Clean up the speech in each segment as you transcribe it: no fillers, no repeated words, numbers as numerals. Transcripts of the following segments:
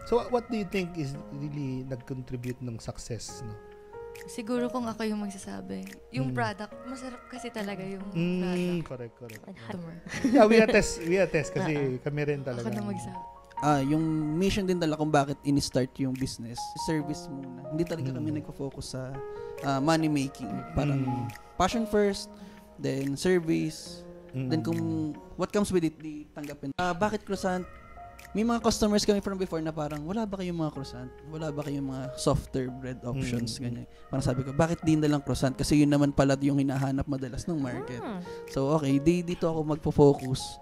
So what do you think is really nag-contribute ng success, no? Siguro kung ako yung magsasabi, yung product, masarap kasi talaga yung product. Correct. Customer. We attest kasi kami rin talaga. Ako na magsabi. Yung mission din talaga kung bakit in-start yung business, service muna. Hindi talaga kami nagfo-focus sa money making. Parang passion first, then service, then kung what comes with it, di tanggapin. Bakit croissant? May mga customers kami from before na parang, wala ba kayong mga croissant? Wala ba kayong mga softer bread options? Ganyan. Parang sabi ko, bakit di na lang croissant? Kasi yun naman pala yung hinahanap madalas ng market. So, okay, dito ako magpo-focus.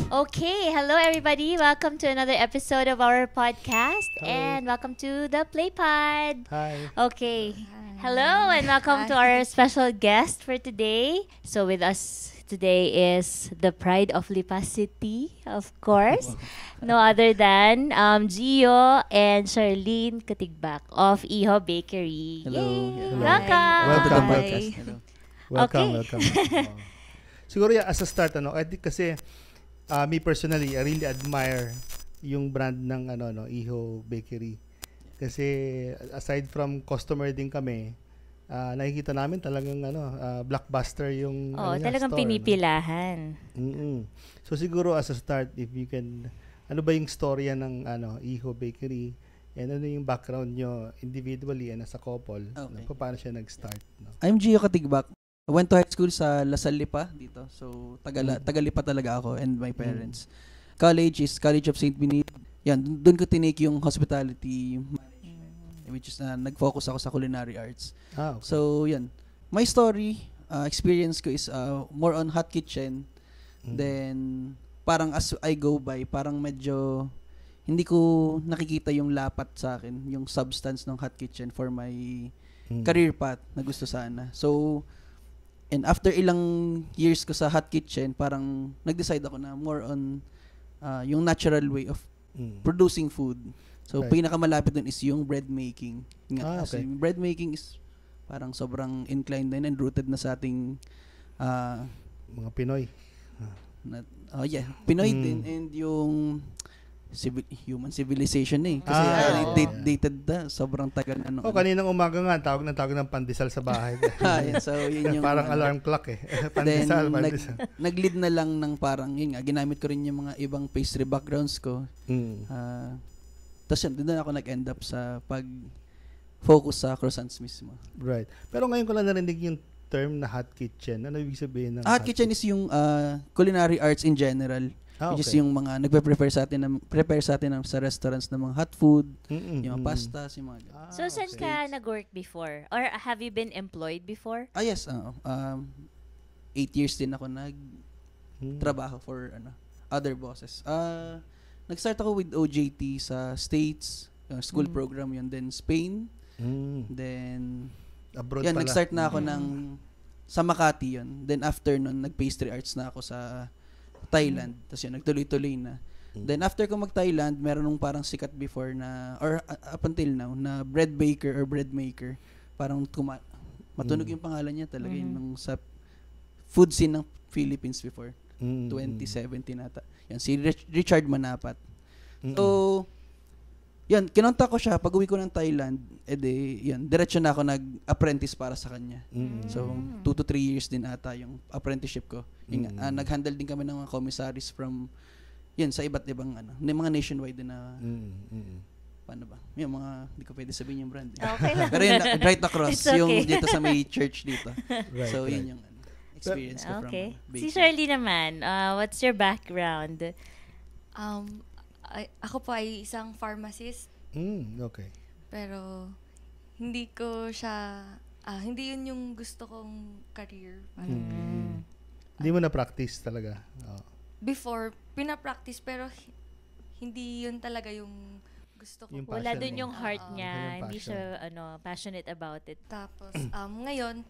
Okay, hello everybody. Welcome to another episode of our podcast. Hello. And welcome to the Playpod. Hi. Okay. Hello and welcome to our special guest for today. So with us today is the pride of Lipa City, of course. No other than Gio and Charlene Katigbak of Iho Bakery. Hello. Yay! Hello. Welcome. Welcome. Siguro as a start, I think kasi me personally, I really admire yung brand ng Iho Bakery. Kasi aside from customer din kami, nakikita namin talagang blockbuster yung talagang store, pinipilahan. So siguro as a start, if you can, ano ba yung storya ng Iho Bakery, and ano yung background nyo individually and as a couple, paano siya nag-start? No? I'm Gio Katigbak. I went to high school sa Lasal Lipa dito. So taga-Lipa talaga ako and my parents. College is College of St. Benito. Yan, doon ko tinake yung hospitality management, which is nag-focus ako sa culinary arts. Okay. So, yan. My story, experience ko is more on hot kitchen. Then, parang as I go by, parang medyo hindi ko nakikita yung lapat sa akin, yung substance ng hot kitchen for my career path na gusto sana. So, and after ilang years ko sa hot kitchen, parang nag-decide ako na more on yung natural way of producing food. So, pinakamalapit dun is yung bread making. Kasi bread making is parang sobrang inclined na and rooted na sa ating mga Pinoy. Pinoy din and yung human civilization kasi dated na sobrang tagal kaninang umaga nga tawag ng pandesal sa bahay. So yun yung parang alarm clock pandesal. Nag-lead na lang ng parang yun nga ginamit ko rin yung mga ibang pastry backgrounds ko. Tapos yun, doon na ako nag-end up sa pag-focus sa croissants mismo. Right. Pero ngayon ko lang narinig yung term na hot kitchen. Ano ibig sabihin ng hot kitchen is yung culinary arts in general. Which is yung mga nagpe-prepare sa atin sa restaurants ng mga hot food, yung mga pastas, yung mga So, saan ka nag-work before? Or have you been employed before? Yes. 8 years din ako nag-trabaho for other bosses. Nag-start ako with OJT sa States, school program yun. Then Spain. Then abroad yan, pala. nag-start na ako sa Makati yun. Then after nun, nag-pastry arts na ako sa Thailand. Tapos yun, nagtuloy-tuloy na. Then after ko mag-Thailand, meron nung parang sikat before na, or up until now, na bread baker or bread maker. Parang matunog yung pangalan niya talaga yun sa food scene ng Philippines before. 2017 ata. Yan, si Richard Manapat. So, yan, kinontak ko siya. Pag uwi ko ng Thailand, diretso na ako nag-apprentice para sa kanya. So, 2 to 3 years din ata yung apprenticeship ko. Nag-handle din kami ng mga commissaries from, yan, sa iba't ibang, mga nationwide din na, paano ba? Yung mga, hindi ko pwede sabihin yung brand. Okay lang. Pero yun, right across, okay. yung dito sa may church dito. Right, so, yun yung experience ko from baking. Si Shirley naman, what's your background? Ako po ay isang pharmacist. Okay. Pero hindi ko siya hindi yun yung gusto kong career. Hindi mo na-practice talaga? Before, pina-practice pero hindi yun talaga yung gusto ko. Wala dun yung heart niya. Hindi passion. siya passionate about it. Tapos, ngayon,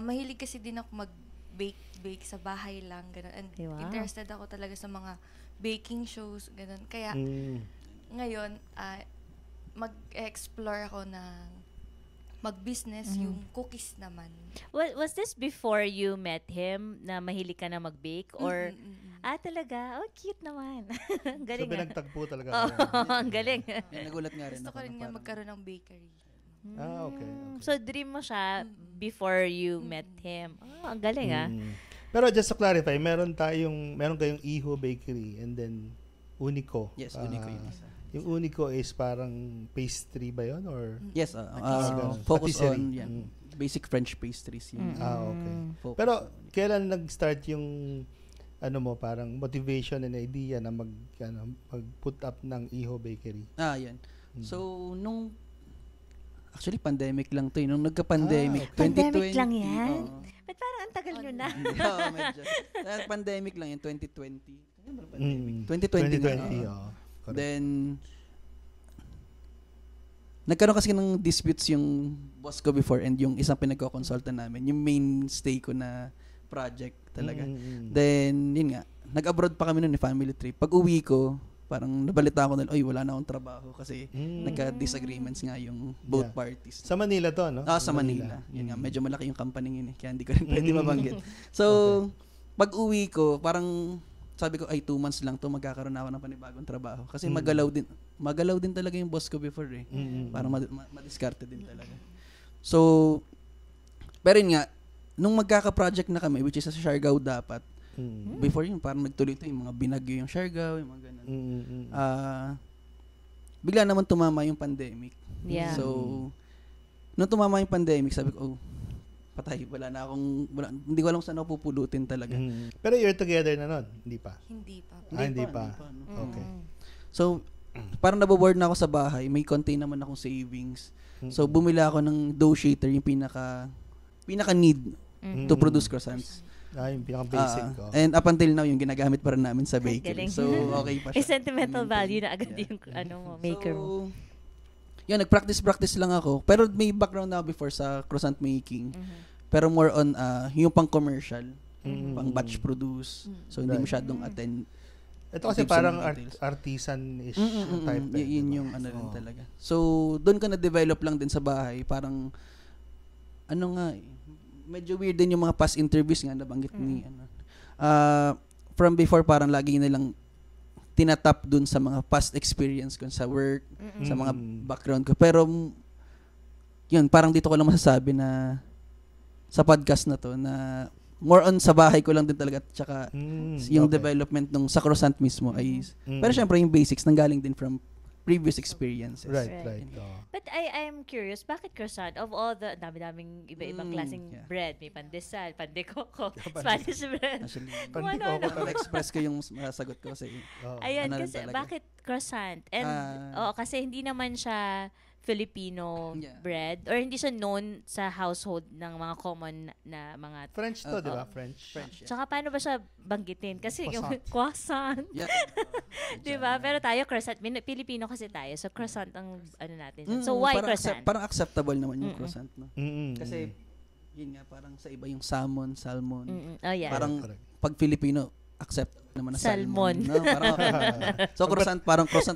mahilig kasi din ako mag-bake sa bahay lang. Ganun. And interested ako talaga sa mga baking shows. Ganun. Kaya, ngayon, mag-explore ako ng mag-business, yung cookies naman. Was this before you met him na mahilig ka na mag-bake? Or, talaga? Oh, cute naman. Galing So, pinagtagpo talaga. Oh, kayo. ang galing. Nagulat nga rin Gusto ako. ko rin na nga parang- magkaroon ng bakery. Okay. So, dream mo siya before you met him. Oh, ang galing Pero just to clarify, meron kayong Iho Bakery and then Unico. Yes, Unico yun isa. Yung Unico is parang pastry ba yun? Or? Yes, Ganun. focus Patisserie. on yan. Basic French pastries. Yun. Okay. Focus Pero on. kailan nag-start yung parang motivation and idea na mag-put up ng Iho Bakery? Yan. So, actually, pandemic lang to. Nung nagka-pandemic, okay. 2020. Pandemic lang yan? oo. Ba't parang ang tagal nyo na? Oo, medyo. Pandemic lang yun, 2020. Ano ba pandemic? 2020 2020, nga. oo. Correct. Then, nagkaroon kasi ng disputes yung boss ko before and yung isang pinagko-consulta namin, yung mainstay ko na project talaga. Then, yun nga, nag-abroad pa kami noon ni family trip. Pag uwi ko, parang nabalita ko na, wala na akong trabaho kasi nagka-disagreements nga yung both parties. Sa Manila to, no? Sa Manila. Yun nga, medyo malaki yung company yun kaya hindi ko rin pwede mabanggit. So, pag uwi ko, parang sabi ko, 2 months lang to magkakaroon ako ng panibagong trabaho. Kasi magalaw din talaga yung boss ko before Parang madiskarte din talaga. So, pero yun nga, nung magkaka-project na kami, which is sa Siargao dapat, before yun, parang nagtuloy-tuloy yung mga binagyo yung Siargao, yung mga ganun. Bigla naman tumama yung pandemic. Yeah. So, nung tumama yung pandemic, sabi ko, patay, hindi ko alam saan ako pupulutin talaga. Pero you're together na nun? Hindi pa? Hindi pa. Hindi pa. no? Okay. So, parang naboboard na ako sa bahay, may konti naman akong savings. So, bumili ako ng dough shaker, yung pinaka-need to produce croissants. Yung pinaka-basic. And up until now, yung ginagamit pa rin namin sa bakery. Galing. So, okay pa siya. May sentimental value na agad yung maker mo. Yan, nag-practice lang ako. Pero may background na ako before sa croissant making. Pero more on yung pang-commercial. Pang batch produce. So, hindi masyadong attend. Ito kasi Give parang some details. artisan-ish type. Yun diba? yung ano rin talaga. So, doon ka na-develop lang din sa bahay. Parang, medyo weird din yung mga past interviews nga nabanggit ni, from before, parang lagi nilang tinatap dun sa mga past experience ko sa work, sa mga background ko. Pero, yun, parang dito ko lang masasabi na sa podcast na to, na more on sa bahay ko lang din talaga, tsaka yung development nung sa croissant mismo ay, pero syempre yung basics nanggaling din from previous experiences. Right. But I'm curious, bakit croissant? Of all the dami-daming iba-ibang klaseng bread, may pandesal, pandekoko, Spanish bread. Actually, Kung ano-ano. express ko yung masasagot ko kasi Ayan, ano rin kasi talaga. bakit croissant? And, kasi hindi naman siya Filipino bread or hindi siya known sa household ng mga common na mga French to, di ba? French. Tsaka paano ba siya banggitin? Kasi yung croissant. Yeah. Di ba? Pero tayo croissant. Pilipino kasi tayo. So croissant ang ano natin. So why croissant? Parang acceptable naman yung croissant, no? Kasi, Kasi yun nga, parang sa iba yung salmon. Oh yeah. Parang, Correct. pag Filipino, acceptable naman na Salmon. salmon. No? Parang okay naman. So, croissant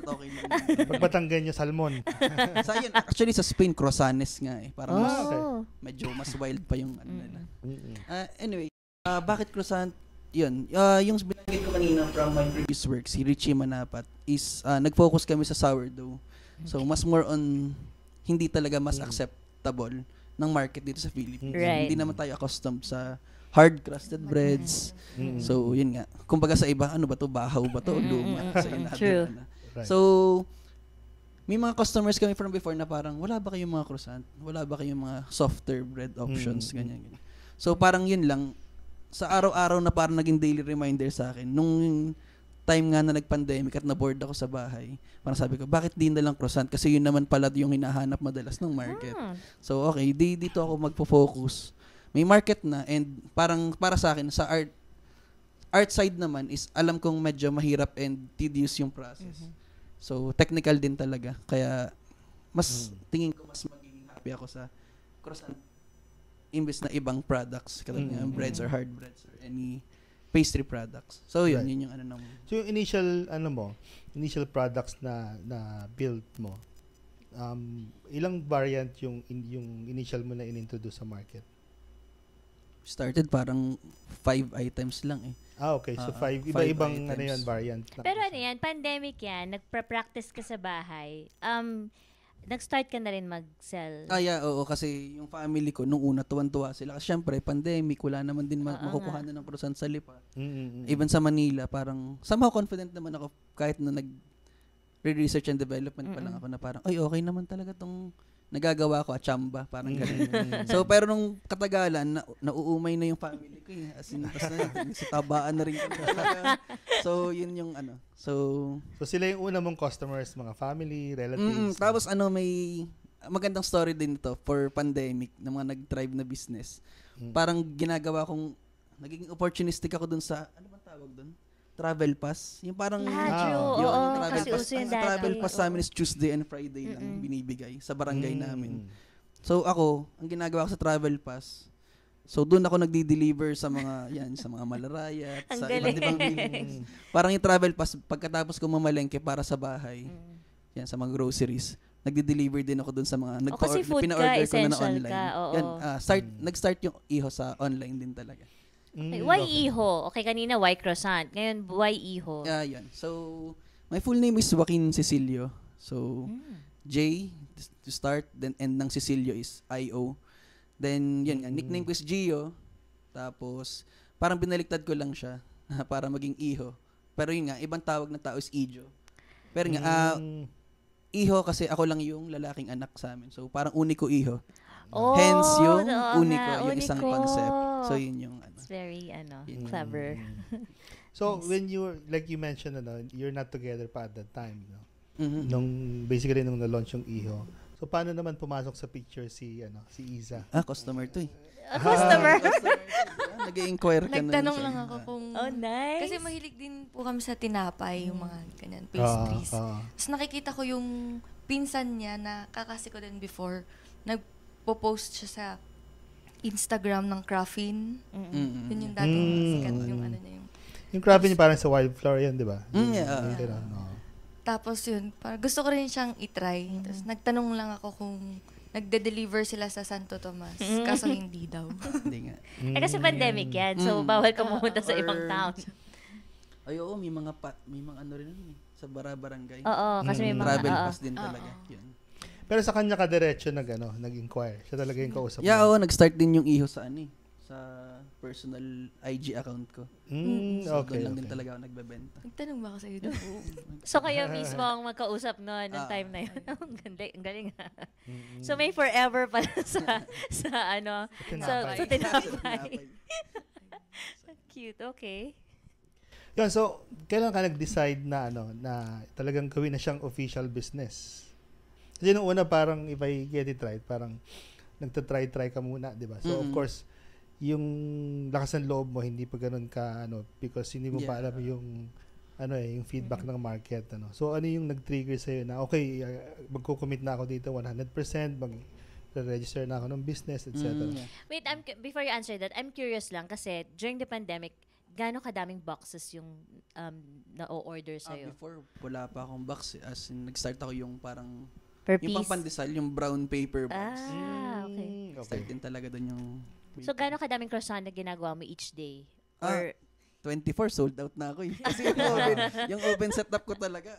okay naman. pag Batanggenyo, salmon. Sa yun, actually, sa Spain, croissanes nga eh. Parang medyo mas wild pa yung ano nila. Anyway, bakit croissant? Yun, yung binanggit ko kanina from my previous work, si Richie Manapat, is nag-focus kami sa sourdough. So, mas more on hindi talaga mas acceptable ng market dito sa Philippines. Right. Hindi naman tayo accustomed sa hard crusted breads. So, yun nga. Kumbaga sa iba, ano ba to? Bahaw ba to? Luma. So, yun natin, True. Right. So, may mga customers kami from before na parang, wala ba kayong mga croissant? Wala ba kayong mga softer bread options? Ganyan. So, parang yun lang. Sa araw-araw na parang naging daily reminder sa akin. Nung time nga na nag-pandemic at na-board ako sa bahay, parang sabi ko, bakit di na lang croissant? Kasi yun naman pala yung hinahanap madalas ng market. So, okay, dito ako magpo-focus. May market na and parang para sa akin, sa art side naman is alam kong medyo mahirap and tedious yung process. So, technical din talaga. Kaya, tingin ko mas magiging happy ako sa croissant imbes na ibang products. Katulad nga, breads or hard breads or any pastry products. So, yun yung ano naman. So, yung initial products na build mo, ilang variant yung initial mo na in-introduce sa market? Started parang 5 items lang eh. Okay. So, 5. Five Iba-ibang items. variant. Pero ano yan, pandemic yan, nagpa-practice ka sa bahay. Nag-start ka na rin mag-sell. Yeah, oo, kasi yung family ko, nung una, tuwan-tuwa sila. Kasi syempre, pandemic, wala naman din makukuha na ng croissant sa Lipa. Even sa Manila, parang, somehow confident naman ako, kahit na nag-research and development pa lang ako, na parang, ay, okay naman talaga tong nagagawa ko, chamba, parang gano'n. So, pero nung katagalan, nauumay na yung family ko eh. As in, sa tabaan na rin ko talaga. So, yun yung ano. So sila yung una mong customers, mga family, relatives. Tapos may magandang story din ito for pandemic ng mga nag-thrive na business. Parang ginagawa kong, naging opportunistic ako dun sa, ano bang tawag dun? Travel pass. Yung parang, true. Oo, travel kasi pass. uso yun Ang dati. travel pass sa amin is Tuesday and Friday lang binibigay sa barangay namin. So ako, ang ginagawa ko sa travel pass, so doon ako nagdi-deliver sa mga malaraya, sa iba't ibang parang yung travel pass, pagkatapos ko mamalengke para sa bahay, yan, sa mga groceries, nagdi-deliver din ako doon sa mga kasi food pina-order ka, ko na essential online. ka, oo. Yan, nag-start yung iho sa online din talaga. Okay, why iho? Okay, kanina why croissant. Ngayon, why iho? Yan. So, my full name is Joaquin Cecilio. So, J to start, then end ng Cecilio is I-O. Then, yun nga, nickname ko is Gio. Tapos, parang binaliktad ko lang siya para maging Iho. Pero yun nga, ibang tawag na tao is Ijo. Pero nga, Iho kasi ako lang yung lalaking anak sa amin. So, parang uniko Iho. Hence, yung uniko, yung isang concept. So, yun yung ano. It's very, clever. So, when like you mentioned, you're not together pa at that time, no? Mm-hmm. Basically, nung na-launch yung Iho. So, paano naman pumasok sa picture si Iza? Customer to eh. Customer? Nag-i-inquire ka na. Nagtanong lang ako kung... Oh, nice. Kasi mahilig din po kami sa tinapay, yung mga ganyan, pastries. Tapos nakikita ko yung pinsan niya na kakasi ko din before, nagpo-post siya sa Instagram ng Craffin. Yun yung dating sikat, yung ano niya yung... Yung Craffin parang sa Wildflower yan, di ba? Tapos yun, gusto ko rin siyang itry. Tapos nagtanong lang ako kung nagde-deliver sila sa Santo Tomas. Kaso hindi daw. Hindi nga. Kasi pandemic yan. So, bawal ka pumunta sa ibang town. Ay, oo, may mga ano rin eh, sa barangay. Oo, kasi may mga... Travel pass din talaga. Yun. Pero sa kanya ka diretso nag-inquire. Siya talaga yung kausap mo. Yeah, oo, nag-start din yung Iho sa sa personal IG account ko. So, doon lang din talaga ako nagbebenta. Nagtanong ba ako sa'yo doon? So, kayo mismo ang magkausap noon ng time na yun. Ang galing ha. So, may forever pala sa tinapay. Cute, okay. Yun, so, kailan ka nag-decide na na talagang gawin na siyang official business? Kasi nung una parang, if I get it right, parang nagtatry ka muna, di ba? So, of course, yung lakas ng loob mo, hindi pa ganun ka, because hindi mo pa alam yung, yung feedback ng market, So, ano yung nag-trigger sa'yo na, okay, magko-commit na ako dito 100%, mag-register na ako ng business, etc. Wait, before you answer that, I'm curious lang kasi during the pandemic, gaano kadaming boxes yung na-order sa'yo? Before, wala pa akong box. As in, nag-start ako yung parang, per yung piece? pang-pandesal, yung brown paper box. Okay. Start din talaga dun yung... So, gaano kadaming croissant na ginagawa mo each day? Or 24, sold out na ako eh. Kasi yung oven setup ko talaga,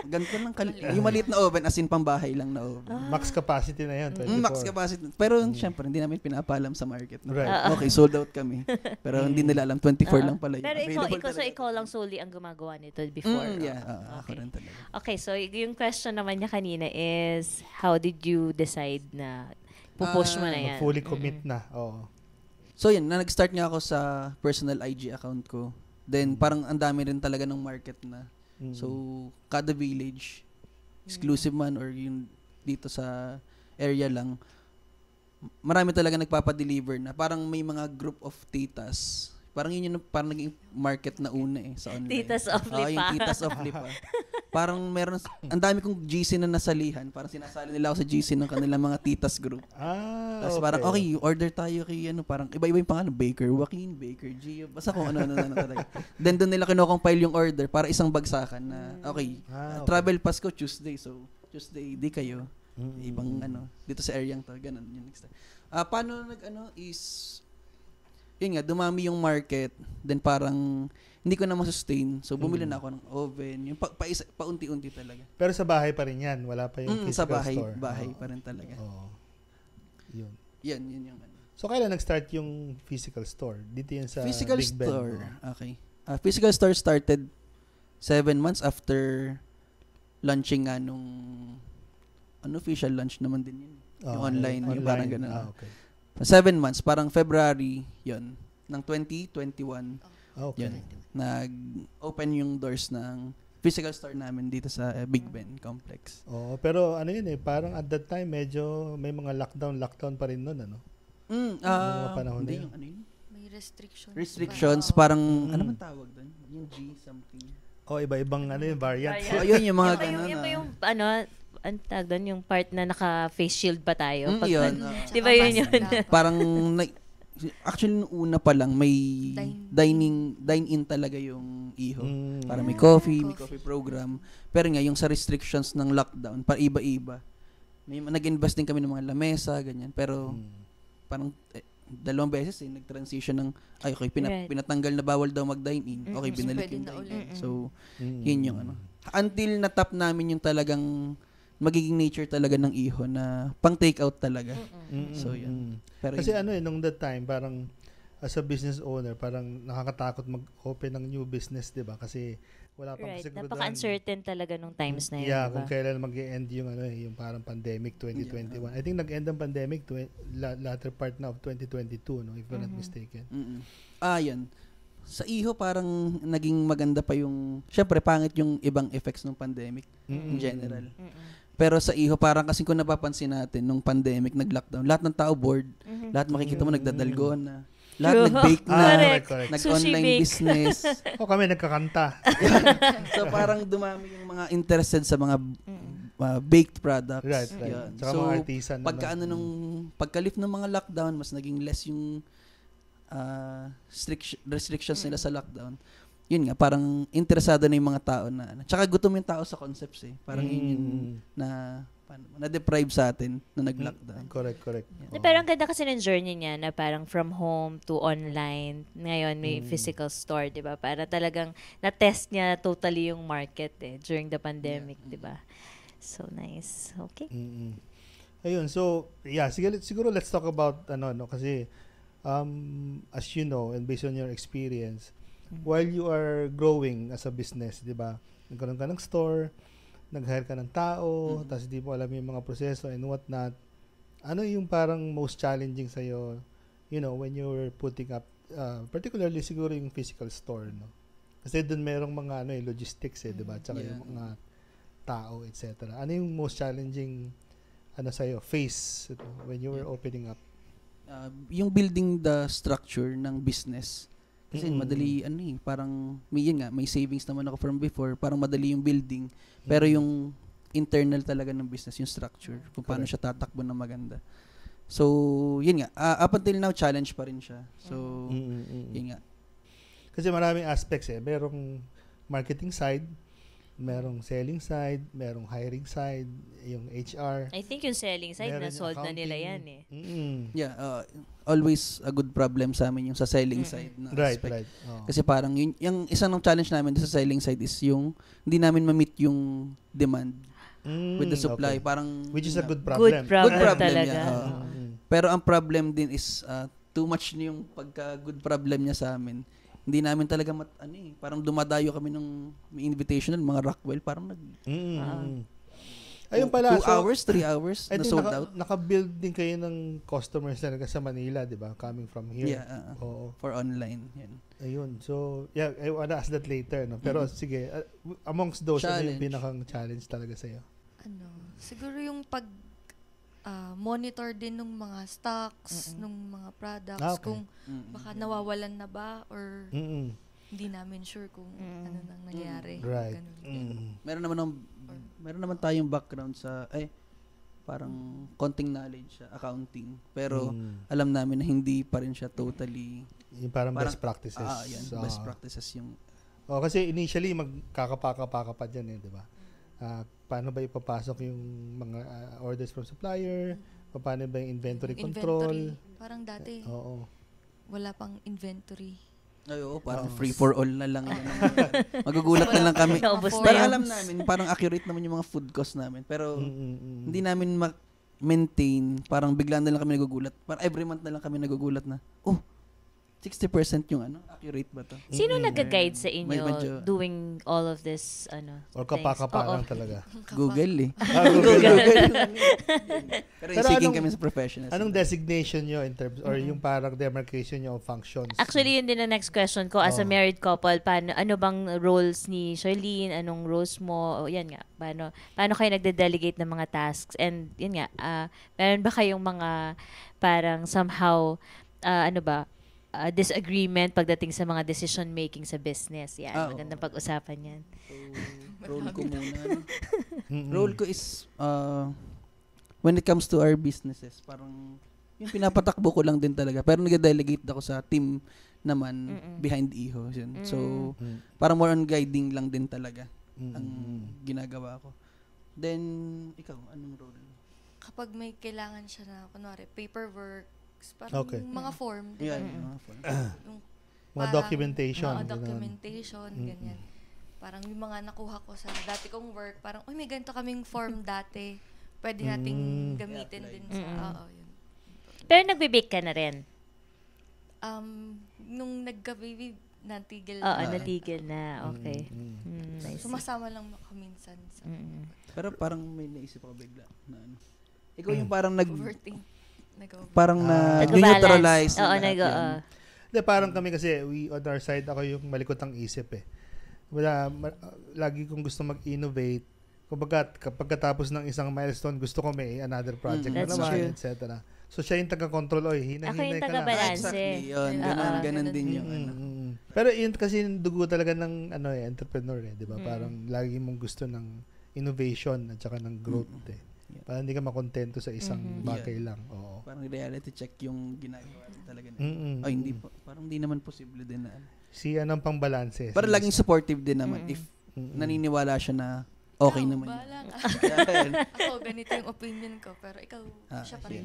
ganito lang, yung maliit na oven, as in pambahay lang na oven. Max capacity na yan, 24. Max capacity. Pero syempre, hindi namin pinapaalam sa market. No? Right. Okay, sold out kami. Pero hindi nila alam, 24 lang pala yun. pero ikaw lang solely ang gumagawa nito before? Ako rin talaga. Okay, so yung question naman niya kanina is, how did you decide na pupush mo na yan? Fully commit na, oo. So yun, nag-start nga ako sa personal IG account ko. Then parang ang dami rin talaga ng market na. So, kada village, exclusive man or yung dito sa area lang, marami talaga nagpapadeliver na. Parang may mga group of titas. Parang yun yung parang naging market na una sa online. Titas of Lipa. Yung Titas of Lipa. Parang meron, ang dami kong GC na nasalihan. Parang sinasali nila ako sa GC ng kanilang mga titas group. Tapos parang, okay, order tayo kay parang iba-iba yung pangalan. Baker Joaquin, Baker Gio. Basta kung ano talaga. Then doon nila kino-compile yung order para isang bagsakan na, okay, travel pass ko Tuesday. So, Tuesday, di kayo. Ibang dito sa area to, ganun yung next time. Paano yun nga, dumami yung market, then parang hindi ko na ma-sustain. So, bumili na ako ng oven. Yung paunti-unti talaga. Pero sa bahay pa rin yan. Wala pa yung physical sa bahay, store. bahay pa rin talaga. Yun. Yan yung So, kailan nag-start yung physical store? Dito yan sa physical Big Ben. store. Okay. Physical store started 7 months after launching nga nung unofficial launch naman din yun. Yung online. Yung parang gano'n. Okay. 7 months, parang February, yon ng 2021. Okay. Yun, nag-open yung doors ng physical store namin dito sa Big Ben Complex. Pero yun parang at that time, medyo may mga lockdown pa rin nun, ano? Mga panahon hindi na yung yun. May restrictions. Restrictions, parang, ano man tawag doon? Yung G something. Iba-ibang yung variants. Yun yung mga ganun. Yun ba yung, ang tawag doon, yung part na naka-face shield pa tayo? Yun. Di ba yun? Parang, actually, nung una pa lang, may dine-in talaga yung iho. Para may coffee program. Pero nga, yung sa restrictions ng lockdown, para iba-iba. Nag-invest din kami ng mga lamesa, ganyan. Pero, parang, 2 beses nag-transition ng, pinatanggal na bawal daw mag-dine-in. Okay, binalik yung dine-in. So, yun yung until na-tap namin yung talagang magiging nature talaga ng iho na pang take out talaga. So, yun. Pero kasi nung that time, parang as a business owner, parang nakakatakot mag-open ng new business, di ba? Kasi wala pang seguridad. Napaka-uncertain talaga nung times na yun. Yeah, diba? kung kailan mag-e-end yung yung parang pandemic 2021. I think nag-end ang pandemic latter part na of 2022, no, if I'm not mistaken. Yun. Sa iho parang naging maganda pa yung, syempre pangit yung ibang effects ng pandemic in general. Pero sa iho parang kasi kung napapansin natin nung pandemic, nag-lockdown, lahat ng tao bored, lahat makikita mo nagdadalgon na. Lahat nag-bake na, nag-online business. Kami nagkakanta. So parang dumami yung mga interested sa mga baked products. Right. Tsaka so, mga artisan. Pagka-lift ng mga lockdown, mas naging less yung restrictions nila sa lockdown. Yun nga, parang interesado na yung mga tao na. Tsaka gutom yung tao sa concepts eh. Parang yun yung na-deprive sa atin na nag-lockdown. Correct. Pero ang ganda kasi ng journey niya na parang from home to online. Ngayon may physical store, di ba? Para talagang na-test niya totally yung market during the pandemic, di ba? So nice. Okay. Ayun, so, siguro let's talk about, kasi, as you know, and based on your experience, while you are growing as a business, di ba? Nagkaroon ka ng store, nag-hire ka ng tao, tapos di mo alam yung mga proseso and whatnot. Ano yung parang most challenging sa'yo, when you're putting up, particularly siguro yung physical store, no? Kasi doon merong mga logistics di ba? Tsaka yung mga tao, etc. Ano yung most challenging sa'yo, phase when you were opening up? Yung building the structure ng business. Kasi madali, parang, may savings naman ako from before, parang madali yung building, pero yung internal talaga ng business, yung structure, kung paano siya tatakbo na maganda. So, yun nga, up until now, challenge pa rin siya. So, yun nga. Kasi maraming aspects merong marketing side, merong selling side, merong hiring side, yung HR. I think yung selling side, na-solve na nila yan Yeah, always a good problem sa amin yung sa selling side na aspect. Right. Kasi parang yung isa ng challenge namin sa selling side is yung hindi namin ma-meet yung demand with the supply. Okay. Parang which is a good problem. Good problem talaga. talaga. Pero ang problem din is too much na yung pagka-good problem niya sa amin. Hindi namin talaga parang dumadayo kami ng may invitational, mga Rockwell, parang ayun pala, 2 hours, 3 hours, na sold out. Naka-build din kayo ng customers talaga sa Manila, di ba? Coming from here. Yeah, for online. Yan. Ayun. So, I wanna ask that later. No? Pero sige, amongst those, ano yung pinakang challenge talaga sa'yo? Siguro yung monitor din ng mga stocks, ng mga products, kung baka nawawalan na ba or hindi namin sure kung ano nang nangyayari. Right. Meron naman tayong background sa parang konting knowledge sa accounting, pero alam namin na hindi pa rin siya totally yung parang best practices. Best practices yung kasi initially magkakapaka-paka pa diyan di ba? paano ba ipapasok yung mga orders from supplier, paano ba yung inventory control. Parang dati, Oo. wala pang inventory. Ay, oo, parang free for all na lang. Magugulat na lang kami. Naubos na Pero yun. alam namin, parang accurate naman yung mga food cost namin. Pero Mm-mm. hindi namin maintain, parang bigla na lang kami nagugulat. Parang every month na lang kami nagugulat na, 60% yung accurate ba to? Sino Mm-mm. nag-guide sa May inyo medyo- doing all of this, Or things? kapaka-pa Oo. lang talaga. Google eh. Google. Pero Pero seeking anong- kami sa professionals. Anong designation nyo in terms, or yung parang demarcation nyo of functions? Actually, yun din ang next question ko. As a Oh. married couple, ano bang roles ni Charlene? Anong roles mo? O, yan nga. Paano kayo nagde-delegate ng mga tasks? And yun nga, meron ba kayong mga parang somehow, disagreement pagdating sa mga decision making sa business? Yan, magandang pag-usapan yan. So, role ko muna. no? Mm-mm. Role ko is, when it comes to our businesses, parang, yung pinapatakbo ko lang din talaga. Pero nag-delegate ako sa team naman behind Iho. Yun. So, parang more on guiding lang din talaga ang ginagawa ko. Then, ikaw, anong role? Kapag may kailangan siya na, kunwari, paperwork, parang Okay. yung mga form. di ba? Yan, yung mga form. Yung Mga parang- documentation. Oo, ganun. documentation, ganyan. Parang yung mga nakuha ko sa dati kong work, parang, may ganito kaming form dati. Pwede nating gamitin din sa, yun. Pero nagbe-bake ka na rin? Nung nagka-baby, natigil Oo, na. natigil na. Okay. Nice. Sumasama lang ako minsan sa Pero parang may naisip ako bigla na ano. Ikaw yung parang overthink. parang na Nag-balance. neutralize Oo, lahat yan. Hindi, parang kami kasi, on our side, ako yung malikot ang isip eh. Lagi kong gusto mag-innovate. Kumbaga, pagkatapos ng isang milestone, gusto ko may another project na That's naman, true. etc. So, siya yung taga-control, Ako hinahinay yung ka lang. taga-balance. Exactly, yun. Oo. Ganun din yung Pero yun kasi yung dugo talaga ng entrepreneur eh, di ba? Parang lagi mong gusto ng innovation at saka ng growth eh. Yeah. Parang hindi ka makontento sa isang bagay lang. Oo. Parang reality check yung ginagawa talaga na. Mm-mm. Ay, hindi po. Parang hindi naman posible din na. Si anong pang balance eh. Pero laging supportive din naman if naniniwala siya na okay naman yun. Bahala ka. Yan. Ako, ganito yung opinion ko. Pero ikaw, siya pa rin.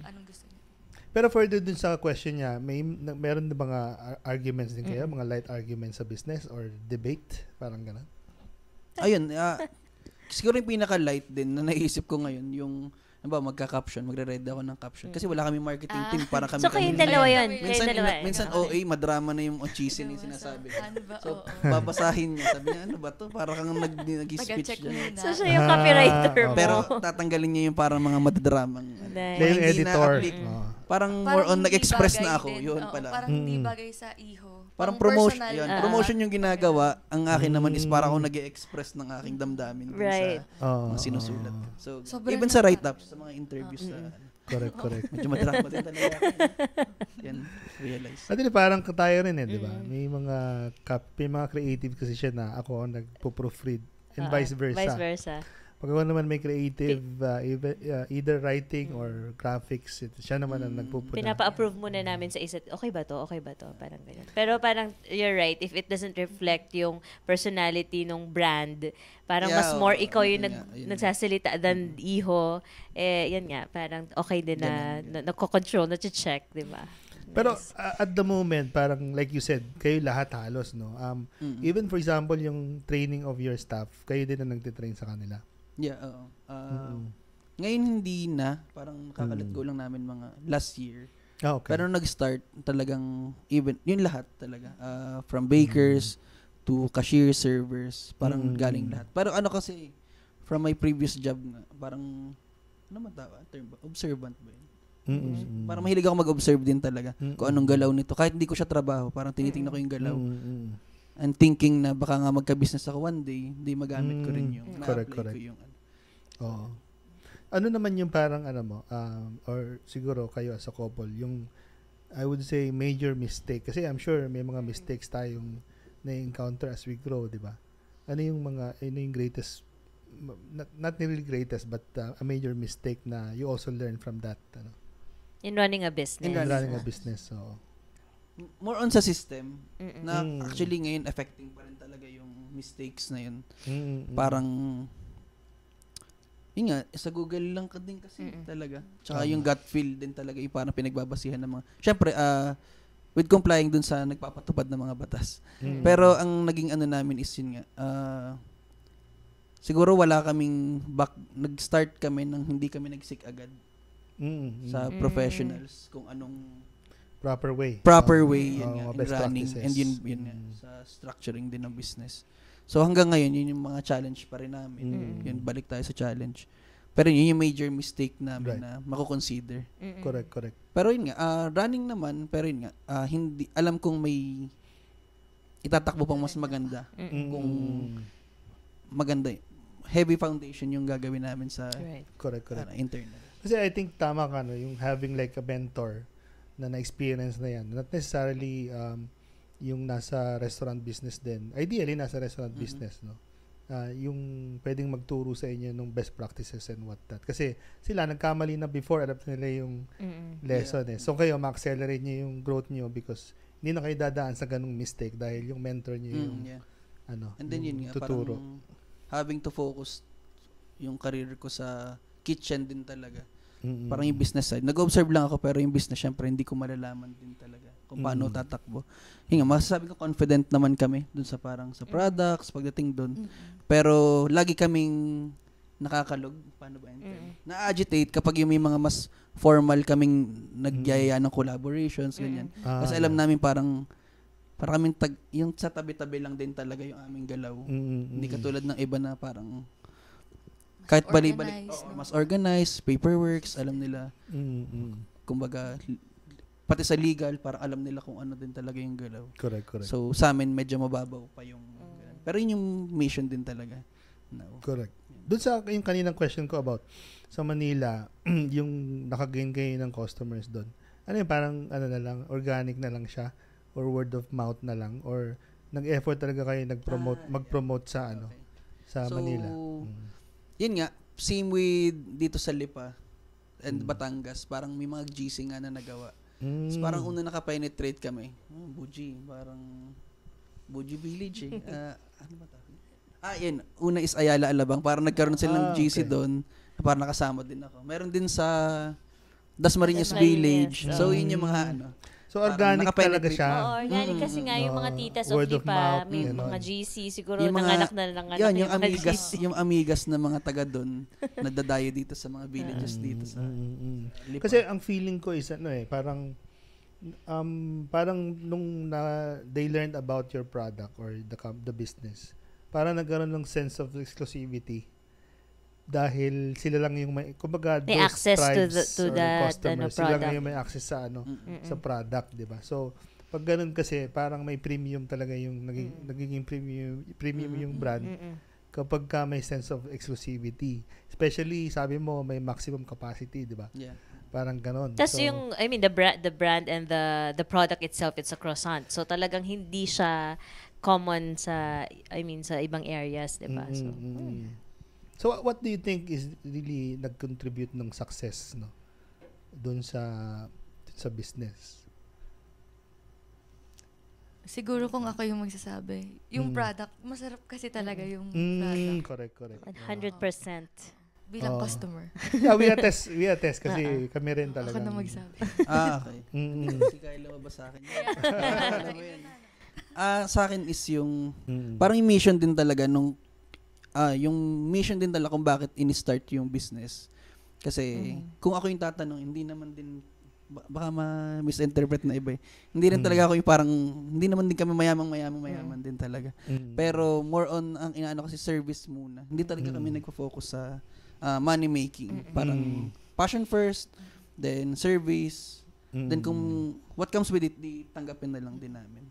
Anong gusto niya? Pero further dun sa question niya, meron na mga arguments din kayo? Mga light arguments sa business or debate? Parang gano'n? Ayun, siguro yung pinaka-light din na naisip ko ngayon, yung magka-caption, magre-read ako ng caption. Kasi wala kami marketing team para kami. So, kayong dalawa yun? Minsan, Kayong dalawa? minsan OA, madrama na yung cheesy na yung sinasabi. Ano ba? So, Oo. babasahin niya. Sabi niya, ano ba to? Para kang nag-speech Taga-check dyan. muna. So, siya yung copywriter mo. Pero tatanggalin niya yung parang mga madadramang. Nice. Siya yung Hindi editor. na-apply. Oo. Parang more on hindi nag-express bagay na ako. din. Yun Oo, pala. Parang hindi bagay sa iho. Parang Pang promotion. personal. Yun, promotion yung ginagawa. Ang akin naman is para ako Mm. nag-express ng aking damdamin dun Right. sa Oo. mga sinusulat. So, Sobrang even sa write-ups, sa mga interviews na Correct. medyo madrama din talaga. Yan, realize. At parang tayo rin eh, di ba? May mga creative kasi siya na ako ang nagpo-proofread and vice versa. Vice versa. Pag ako naman may creative, either writing or graphics, siya naman ang nagpupunta. Pinapa-approve muna namin sa isa't, okay ba to? Parang ganyan. Pero parang, you're right, if it doesn't reflect yung personality ng brand, parang mas more ikaw yung nagsasalita than iho, yan nga, parang okay din na nagko-control, na-check, di ba? Pero at the moment, parang like you said, kayo lahat halos, no? Even for example, yung training of your staff, kayo din na nagtitrain sa kanila. Yeah, oo. Ngayon hindi na, parang kakalat go lang namin mga last year. Okay. Pero nag-start talagang even yun lahat talaga. From bakers to cashier, servers, parang galing lahat. Pero ano kasi from my previous job nga, parang ano man term ba? Observant ba yun? Parang mahilig ako mag-observe din talaga kung anong galaw nito. Kahit hindi ko siya trabaho, parang tinitingnan ko yung galaw. And thinking na baka nga magka-business ako one day, hindi magamit ko rin yung Correct. ko yung Oo. Ano naman yung parang or siguro kayo as a couple, yung I would say major mistake, kasi I'm sure may mga mistakes tayong na-encounter as we grow, di ba? Ano yung greatest, not really greatest, but a major mistake na you also learn from that, In running a business. in running a business. So more on sa system na actually ngayon affecting pa rin talaga yung mistakes na yun. Parang yun nga, sa Google lang ka din kasi talaga. Tsaka yung gut feel din talaga yung parang pinagbabasihan ng mga, syempre, with complying dun sa nagpapatupad ng mga batas. Pero ang naging ano namin is yun nga, siguro wala kaming nag-start kami nang hindi kami nag-seek agad sa professionals kung anong proper way yun nga, in best running practices. and yun nga, sa structuring din ng business. So hanggang ngayon yun yung mga challenge pa rin namin. Yun, balik tayo sa challenge. Pero yun yung major mistake namin na mako-consider. Correct. Pero yun nga, running naman, pero yun nga, hindi, alam kong may itatakbo pang mas maganda. Kung maganda, heavy foundation yung gagawin namin sa correct. internet. Kasi I think tama ka, no, yung having like a mentor na na-experience na yan. Not necessarily yung nasa restaurant business din. Ideally, nasa restaurant business, no? Yung pwedeng magturo sa inyo ng best practices and what that. Kasi sila nagkamali na before, adapt nila yung lesson eh. So kayo, ma-accelerate nyo yung growth nyo because hindi na kayo dadaan sa ganung mistake dahil yung mentor nyo yung and then yun nga, tuturo. parang having to focus yung career ko sa kitchen din talaga. Parang yung business side. Nag-observe lang ako pero yung business syempre hindi ko malalaman din talaga kung paano tatakbo. Yung nga, masasabi ko confident naman kami dun sa parang sa products, pagdating dun. Pero lagi kaming nakakalog. Paano ba yun? Na-agitate kapag yung may mga mas formal kaming nagyayaya ng collaborations, ganyan. Kasi alam namin parang kaming yung sa tabi-tabi lang din talaga yung aming galaw. Hindi katulad ng iba na parang kahit balik-balik, mas organized, paperworks, alam nila. Kumbaga, pati sa legal, parang alam nila kung ano din talaga yung galaw. Correct. So, sa amin, medyo mababaw pa yung pero yun yung mission din talaga. No. Correct. Doon sa yung kaninang question ko about sa Manila, yung nakagain kayo ng customers doon. Ano yung parang, ano na lang, organic na lang siya? Or word of mouth na lang? Or nag-effort talaga kayo mag-promote sa ano? Sa Manila? Yun nga, same with dito sa Lipa and Batangas, parang may mga GC nga na nagawa. So, parang una nakapenetrate kami. Buji, parang Buji Village eh. Ano ba tawag? Yun. Una is Ayala Alabang. Parang nagkaroon silang GC doon. Parang nakasama din ako. Meron din sa Dasmariñas Village. So, yun yung mga ano. So, organic talaga siya. Oo, organic kasi nga yung mga titas of Lipa, may mga GC, siguro yung mga, nanganak na lang yung amigas na mga taga doon, nadadayo dito sa mga villages dito sa Lipa. Kasi ang feeling ko is ano parang nung they learned about your product or the business, parang nagkaroon ng sense of exclusivity. Dahil sila lang yung may, kumbaga, may those access tribes to or that customers, sila lang yung may access sa sa product, di ba? So, pag ganun kasi, parang may premium talaga yung nagiging premium yung brand kapag ka may sense of exclusivity. Especially, sabi mo, may maximum capacity, di ba? Yeah. Parang ganun. Tapos yung, I mean, the brand and the product itself, it's a croissant. So, talagang hindi siya common sa ibang areas, di ba? So what do you think is really nag-contribute ng success, no, doon sa business? Siguro kung ako yung magsasabi, yung product, masarap kasi talaga yung product. Correct. 100%. Bilang customer. Yeah, we attest kasi kami rin talaga. Ako na magsabi. Okay. Si Kyle lumabas sa akin. Sa akin is yung parang yung mission din talaga nung yung mission din talaga kung bakit in-start yung business. Kasi kung ako yung tatanong, hindi naman din baka ma-misinterpret na iba eh. Hindi rin talaga ako yung parang hindi naman din kami mayaman din talaga. Pero more on ang inaano kasi service muna. Hindi talaga kami nagfo-focus sa money making. Parang passion first, then service, then kung what comes with it, di tanggapin na lang din namin.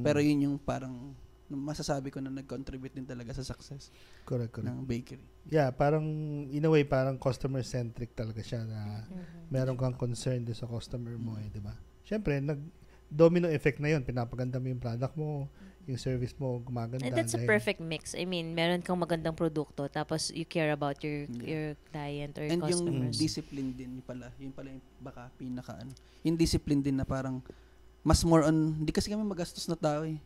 Pero yun yung parang masasabi ko na nag-contribute din talaga sa success correct. ng bakery. Yeah, parang in a way parang customer-centric talaga siya na meron kang concern doon sa customer mo di ba? Siyempre, nag-domino effect na yun. Pinapaganda mo yung product mo, yung service mo gumaganda. And that's a perfect mix. I mean, meron kang magandang produkto tapos you care about your client or and customers. Yung discipline din pala. Yun pala yung baka pinaka yung discipline din na parang mas more on, hindi kasi kami magastos na tao eh.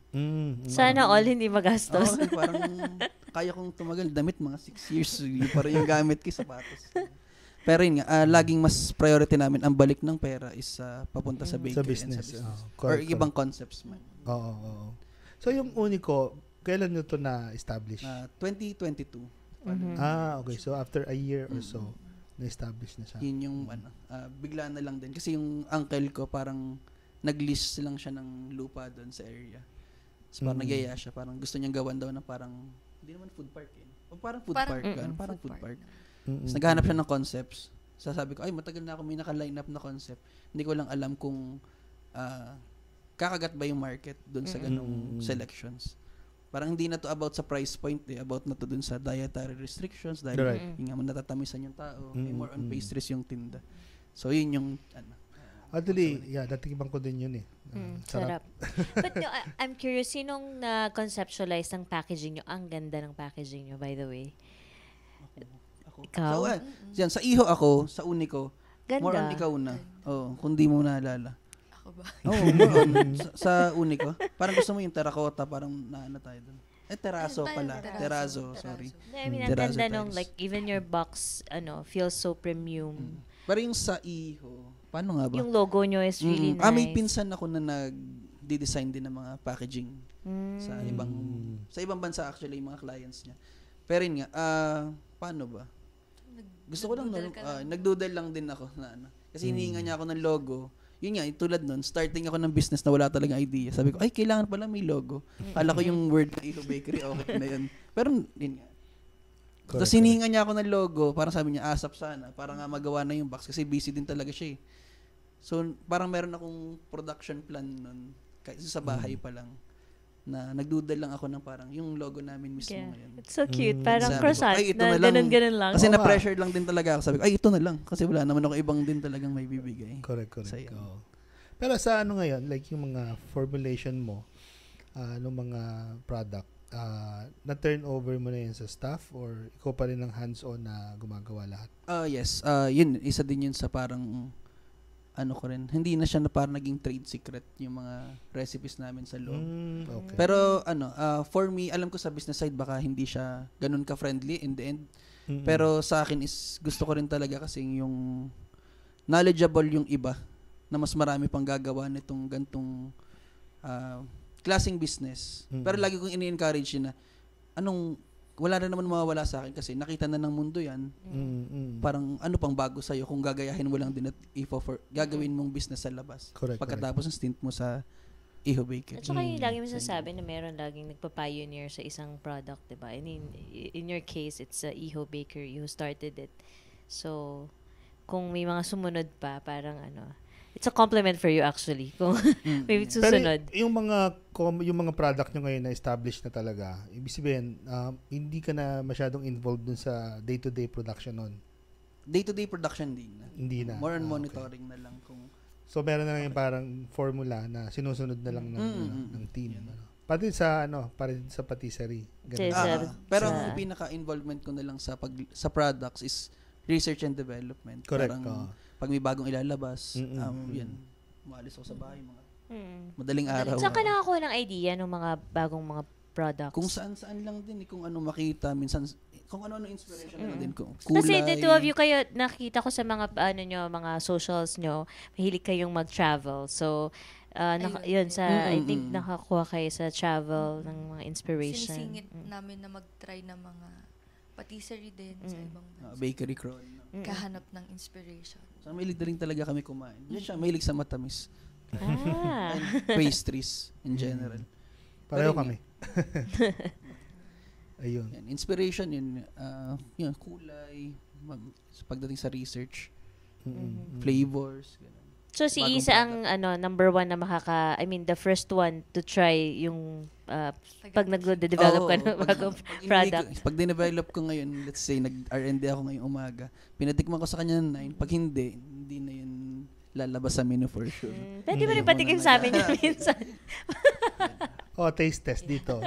Sana all hindi magastos. Parang kaya kong tumagal damit mga 6 years. Yung parang yung gamit ko, sapatos. Pero yun nga, laging mas priority namin ang balik ng pera is papunta sa bakery sa business. Or ibang concepts man. Oo. So yung Unico, kailan nyo to na-establish? 2022. Okay. So after a year or so, na-establish na siya. Yun yung bigla na lang din. Kasi yung uncle ko parang nag-lease lang siya ng lupa doon sa area. So parang nagyaya siya. Parang gusto niyang gawan daw na parang, hindi naman food park eh. O parang food park. Parang food park. So naghahanap siya ng concepts. So sabi ko, ay matagal na ako may naka-line up na concept. Hindi ko lang alam kung kakagat ba yung market doon sa ganung selections. Parang hindi na to about sa price point eh. About na to doon sa dietary restrictions. Dahil yung nga natatamisan yung tao. May more on pastries yung tinda. So yun yung Actually, natikman ko din yun eh. Sarap. But no, I'm curious, sinong na-conceptualize ng packaging nyo? Ang ganda ng packaging nyo, by the way. Ako. Ikaw? So, sa iho ako, sa Unico, Ganda. more on ikaw na. Kung di mo naalala. Ako ba? More on. sa Unico. Parang gusto mo yung terracotta, parang naano tayo doon. Terrazzo pala. Terrazzo, sorry. I mean, ang ganda nung, like, even your box, feels so premium. Pero yung sa iho, paano nga ba? Yung logo nyo is really nice. May pinsan ako na nag-design din ng mga packaging sa ibang bansa actually, yung mga clients niya. Pero yun nga, paano ba? Gusto ko lang, nagdoodle lang din ako na kasi hinihinga niya ako ng logo. Yun nga, tulad nun, starting ako ng business na wala talagang idea. Sabi ko, ay, kailangan pala may logo. Kala ko yung word na Iho Bakery, okay na yun. Pero yun nga. Tapos hinihinga niya ako ng logo, parang sabi niya, ASAP sana, para nga magawa na yung box kasi busy din talaga siya eh. So, parang meron akong production plan nun, kahit sa bahay pa lang, na nagdoodle lang ako ng parang yung logo namin mismo ngayon. It's so cute. Parang Sabi croissant ko, na ganun-ganun lang. Kasi na-pressure lang din talaga ako. Sabi ko, ay, ito na lang. Kasi wala naman ako ibang din talagang may bibigay. Correct. Pero sa ngayon, like yung mga formulation mo, ng mga product, na-turn over mo na yun sa staff or ikaw pa rin ang hands-on na gumagawa lahat? Yes. Yun, isa din yun sa parang ko rin. Hindi na siya na parang naging trade secret yung mga recipes namin sa loob. Okay. Pero for me, alam ko sa business side baka hindi siya ganun ka-friendly in the end. Pero sa akin is gusto ko rin talaga kasi yung knowledgeable yung iba na mas marami pang gagawa nitong gantong klaseng business. Pero lagi kong ini-encourage yun na wala na naman mawawala sa akin kasi nakita na ng mundo yan. Parang ano pang bago sa'yo kung gagayahin mo lang din at gagawin mong business sa labas. Correct. Pagkatapos ng stint mo sa Iho Bakery. At saka yung lagi mo sasabi na meron laging nagpa-pioneer sa isang product, diba? I mean, in your case, it's Iho Bakery who started it. So, kung may mga sumunod pa, parang it's a compliment for you actually kung may susunod. Pero yung mga product nyo ngayon na established na talaga, ibig sabihin, hindi ka na masyadong involved dun sa day-to-day production nun? Day-to-day production din na. Hindi na. More on monitoring na lang kung so meron na lang yung parang formula na sinusunod na lang ng team. Pati sa patisserie. Pero ang pinaka-involvement ko na lang sa products is research and development. Correct. Parang pag may bagong ilalabas, yan, maalis ako sa bahay, madaling araw. Saan ka nakakuha ng idea ng mga bagong mga products? Kung saan-saan lang din, kung ano makita, minsan, kung ano inspiration lang din. Kulay. Kasi the two of you kayo, nakita ko sa mga, mga socials nyo, mahilig kayong mag-travel. So, yun, I think nakakuha kayo sa travel ng mga inspiration. Sinisingit namin na mag-try ng mga patisserie din sa ibang bansa. Bakery crawl. Kahanap ng inspiration. So, mahilig na rin talaga kami kumain. Yan siya, mahilig sa matamis. And pastries in general. Pareho kami. Ayun. Yan, inspiration yun. Yun, kulay. Pagdating sa research. Flavors. Ganun. So, si Isa ang number one na the first one to try yung pag nag-develop ka ng bagong product. Pag dinevelop ko ngayon, let's say, nag-R&D ako ngayong umaga, pinatikman ko sa kanya ng 9. Pag hindi na yun lalabas sa menu for sure. Pwede ba rin patikim sa amin yun minsan? Taste test dito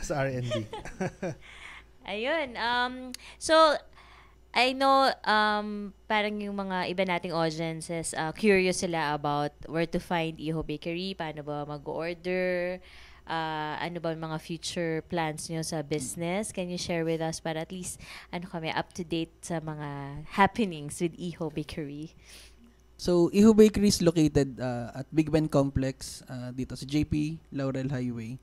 sa R&D. Ayun. So, I know parang yung mga iba nating audiences curious sila about where to find Iho Bakery, paano ba mag-order, ano ba yung mga future plans nyo sa business. Can you share with us para at least kami up to date sa mga happenings with Iho Bakery? So, Iho Bakery is located at Big Ben Complex dito sa JP Laurel Highway.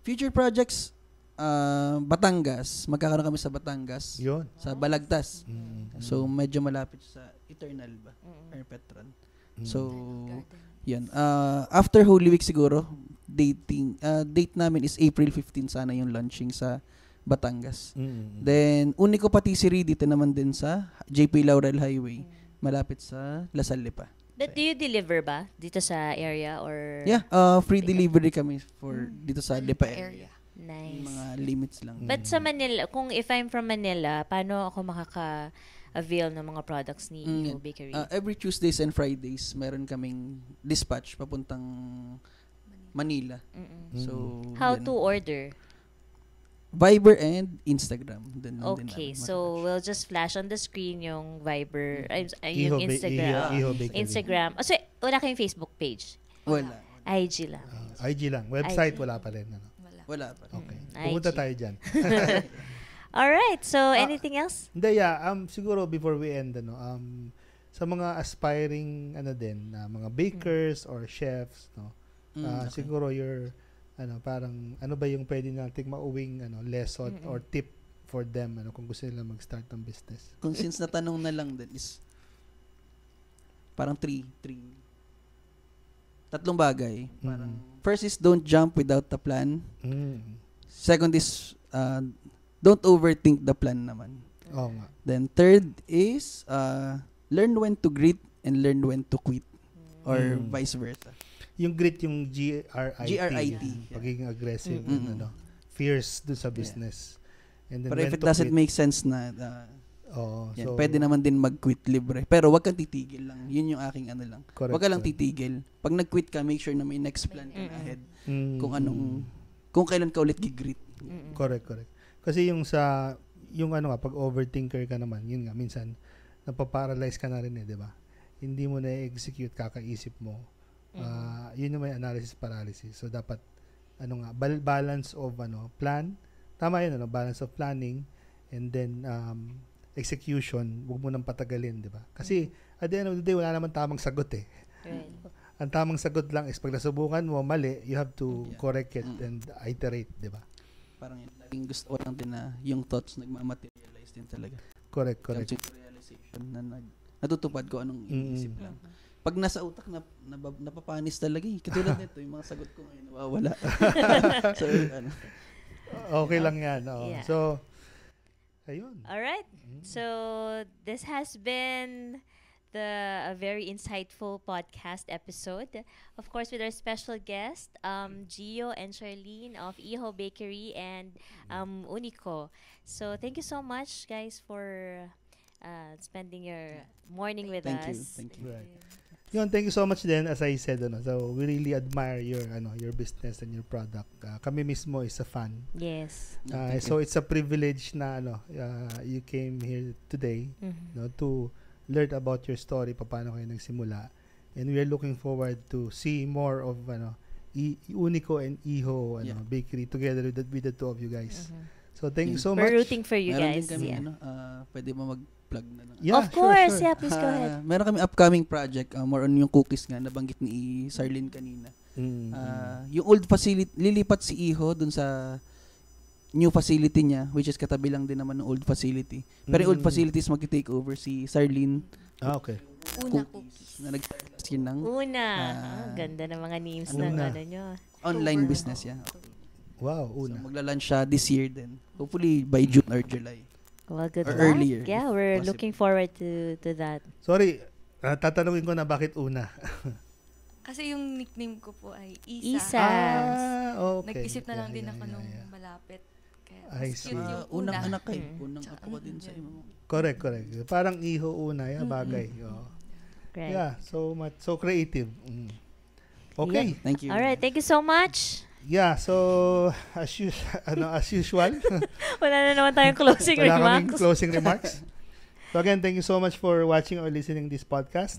Future projects, Batangas. Magkakaroon kami sa Batangas. Yun. Sa Balagtas. Mm. So, medyo malapit sa Eternal ba? Or Petron. So, yan. After Holy Week siguro, date namin is April 15 sana yung launching sa Batangas. Then, Unico Patisserie dito naman din sa JP Laurel Highway. Malapit sa Lasal pa. But do you deliver ba dito sa area or? Yeah, free delivery kami for dito sa Lipa area. Nice. Yung mga limits lang. But sa Manila, kung if I'm from Manila, paano ako makaka-avail ng mga products ni Iho Bakery? Every Tuesdays and Fridays, meron kaming dispatch papuntang Manila. So, How yan. to order? Viber and Instagram. Okay, so we'll just flash on the screen yung Viber, yung Instagram. Iho Bakery. Instagram. So, wala kayong Facebook page? Wala. IG lang. IG lang. Website, wala pa rin. Ano? Wala pa. Okay. Pumunta IG. tayo dyan. Alright, so anything else? Hindi, siguro before we end, sa mga aspiring, mga bakers or chefs, no? Okay. Siguro parang, ano ba yung pwede nating mauwing, lesson or tip for them, kung gusto nila mag-start ng business? Kung since natanong na lang din is, parang tatlong bagay. Parang, first is don't jump without a plan. Second is don't overthink the plan naman. Oo nga. Then third is learn when to grit and learn when to quit or vice versa. Yung grit, yung GRIT. GRIT. Pagiging aggressive, fierce dun sa business. And then Pero when if it to doesn't quit. make sense na yan, pwede naman din mag-quit libre. Pero wag kang titigil lang. Yun yung aking lang. Correct, Wag ka lang correct. titigil. Pag nag-quit ka, make sure na may next plan ka na ahead. Kung kailan ka ulit gigrit. Correct. Kasi pag overthinker ka naman, yun nga, minsan, napaparalyze ka na rin di ba? Hindi mo na-execute, kakaisip mo. Yun yung may analysis paralysis. So, dapat, balance of, plan. Tama yun, balance of planning, and then, execution, huwag mo nang patagalin, di ba? Kasi, at the end of the day, wala naman tamang sagot eh. Right. Ang tamang sagot lang is pag nasubukan mo, mali, you have to correct it and iterate, di ba? Parang yun, laging gusto ko lang din na yung thoughts nagmamaterialize din talaga. Correct. Yung realization na natutupad ko anong iniisip lang. Pag nasa utak, napapanis talaga eh. Katulad nito, yung mga sagot ko ngayon, nawawala. So, Okay lang yan. Yeah. So, ayun. Alright. So, this has been a very insightful podcast episode. Of course, with our special guest, Gio and Charlene of Iho Bakery and Unico. So, thank you so much, guys, for spending your morning with us. Thank you. Right. Yun, thank you so much din, as I said, so we really admire your business and your product. Kami mismo is a fan. Yes. So it's a privilege na you came here today to learn about your story, paano kayo nagsimula. And we are looking forward to see more of Unico and Iho Bakery together with the two of you guys. So thank you so much. We're rooting for you Meron guys. din kami, pwede mo mag-plug na lang. Yeah, of course, sure. yeah, please go ahead. Meron kami upcoming project, more on yung cookies nga, nabanggit ni Sarlene kanina. Yung old facility, lilipat si Iho dun sa new facility niya, which is katabi lang din naman ng old facility. Pero yung old facilities mag-take over si Sarlene. Okay. Una cookies. Na nag-start yun ng Ganda ng mga names Una. ng ano nyo. online business yan. Wow, So, una. magla-launch siya this year din. Hopefully by June or July. Well, good Or luck. earlier, Yeah, if we're possible. looking forward to that. Sorry, tatanungin ko na bakit una. Kasi yung nickname ko po ay Isa. Isa. Okay. Nag-isip na lang din Yeah, ako yeah, nung yeah. malapit. Kaya I mas see. cute yung Unang una. anak kayo. Mm. Unang Tsaka apo din sa yun. imo. Correct. Parang Iho una, bagay. Right. Yeah, so creative. Okay. Thank you. All right, thank you so much. Yeah, so as usual, Wala na naman tayong closing wala kaming remarks. closing remarks. So again, thank you so much for watching or listening this podcast.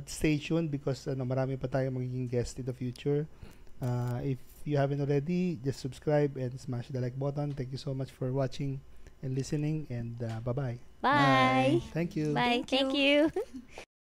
Stay tuned because marami pa tayong magiging guest in the future. If you haven't already, just subscribe and smash the like button. Thank you so much for watching and listening, and bye-bye. Bye. Thank you. Bye. Thank you.